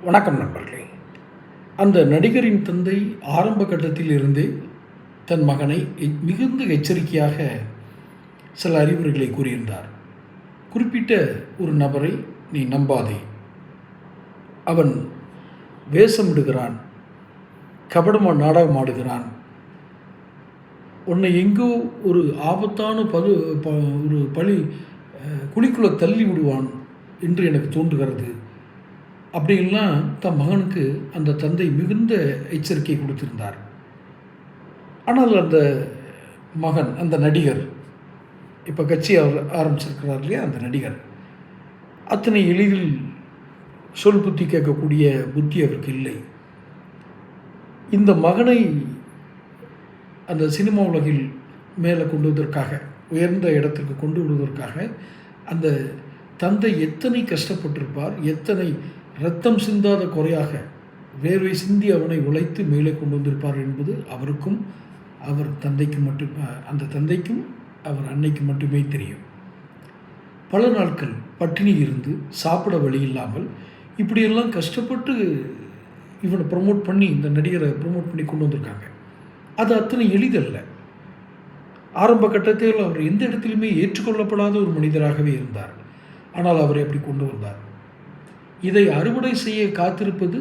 வணக்கம் நண்பர்களே. அந்த நடிகரின் தந்தை ஆரம்ப கட்டத்தில் இருந்தே தன் மகனை மிகுந்த எச்சரிக்கையாக சில அறிவுரைகளை கூறியிருந்தார். குறிப்பிட்ட ஒரு நபரை நீ நம்பாதே, அவன் வேஷமிடுகிறான், கபடமாக நாடகம் ஆடுகிறான், உன்னை எங்கோ ஒரு ஆபத்தான ஒரு குழிக்குள்ளே தள்ளி விடுவான் என்று எனக்கு தோன்றுகிறது அப்படின்லாம் தன் மகனுக்கு அந்த தந்தை மிகுந்த எச்சரிக்கை கொடுத்திருந்தார். ஆனால் அந்த மகன், அந்த நடிகர், இப்போ கட்சி ஆரம்பிச்சிருக்கிறார் இல்லையா, அந்த நடிகர் அத்தனை எளிதில் சொல் புத்தி கேட்கக்கூடிய புத்தி அவருக்கு இல்லை. இந்த மகனை அந்த சினிமா உலகில் மேலே கொண்டு வருவதற்காக, உயர்ந்த இடத்துக்கு கொண்டு வருவதற்காக அந்த தந்தை எத்தனை கஷ்டப்பட்டிருப்பார், எத்தனை இரத்தம் சிந்தாத குறையாக வேர்வை சிந்தி அவனை உழைத்து மேலே கொண்டு வந்திருப்பார் என்பது அவருக்கும் அவர் தந்தைக்கும் அந்த தந்தைக்கும் அவர் அன்னைக்கு மட்டுமே தெரியும். பல நாட்கள் பட்டினி இருந்து சாப்பிட வழி இல்லாமல் இப்படியெல்லாம் கஷ்டப்பட்டு இவனை ப்ரமோட் பண்ணி, இந்த நடிகரை ப்ரமோட் பண்ணி கொண்டு வந்திருக்காங்க. அது அத்தனை எளிதல்ல. ஆரம்ப கட்டத்தில் அவர் எந்த இடத்திலுமே ஏற்றுக்கொள்ளப்படாத ஒரு மனிதராகவே இருந்தார். ஆனால் அவரை அப்படி கொண்டு வந்தார். இதை அறுவடை செய்ய காத்திருந்தது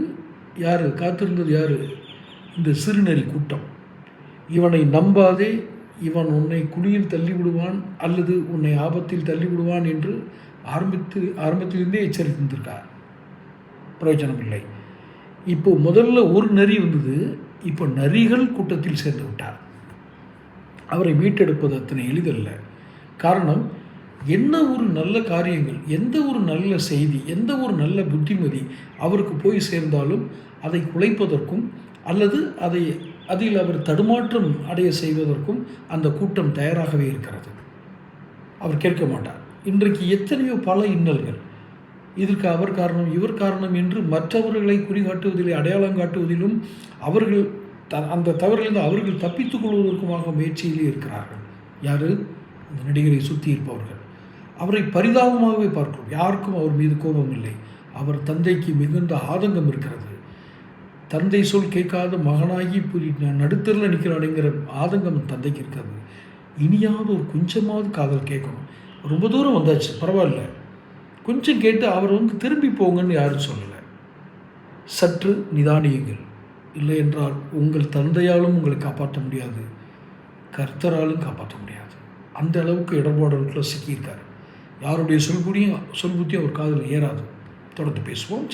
யார்? இந்த சிறுநரி கூட்டம். இவனை நம்பாதே, இவன் உன்னை குழியில் தள்ளி விடுவான் அல்லது உன்னை ஆபத்தில் தள்ளி விடுவான் என்று ஆரம்பத்திலிருந்தே எச்சரித்திருந்திருக்கார். பிரயோஜனம் இல்லை. இப்போ முதல்ல ஒரு நரி வந்தது, இப்போ நரிகள் கூட்டத்தில் சேர்ந்து விட்டார். அவரை மீட்டெடுப்பது அத்தனை எளிதல்ல. காரணம், என்ன ஒரு நல்ல காரியங்கள், எந்த ஒரு நல்ல செய்தி, எந்த ஒரு நல்ல புத்திமதி அவருக்கு போய் சேர்ந்தாலும் அதை குலைப்பதற்கும் அல்லது அதில் அவர் தடுமாற்றம் அடைய செய்வதற்கும் அந்த கூட்டம் தயாராகவே இருக்கிறது. அவர் கேட்க மாட்டார். இன்றைக்கு எத்தனையோ பல இன்னல்கள், இதற்கு அவர் காரணம், இவர் காரணம் என்று மற்றவர்களை குறிகாட்டுவதிலே, அடையாளம் காட்டுவதிலும், அவர்கள் அந்த தவறிலிருந்து அவர்கள் தப்பித்துக் கொள்வதற்குமாக முயற்சியிலே இருக்கிறார்கள். யார்? இந்த நடிகரை சுற்றி இருப்பவர்கள். அவரை பரிதாபமாகவே பார்க்கிறோம். யாருக்கும் அவர் மீது கோபம் இல்லை. அவர் தந்தைக்கு மிகுந்த ஆதங்கம் இருக்கிறது. தந்தை சொல் கேட்காத மகனாகி நடுத்தரில் நிற்கிறானுங்கிற ஆதங்கம் தந்தைக்கு இருக்கிறது. இனியாவது ஒரு கொஞ்சமாவது காதல் கேட்கணும். ரொம்ப தூரம் வந்தாச்சு, பரவாயில்ல, கொஞ்சம் கேட்டு அவர் திரும்பி போங்கன்னு யாரும் சொல்லலை. சற்று நிதானியுங்கள். இல்லை என்றால் உங்கள் தந்தையாலும் உங்களை காப்பாற்ற முடியாது, கர்த்தராலும் காப்பாற்ற முடியாது. அந்த அளவுக்கு இடர்பாடுகளுக்குள்ள சிக்கியிருக்காரு. யாருடைய சொல் புத்தியும் அவர் காதில் ஏறாது. தொடர்ந்து பேசுவோம்.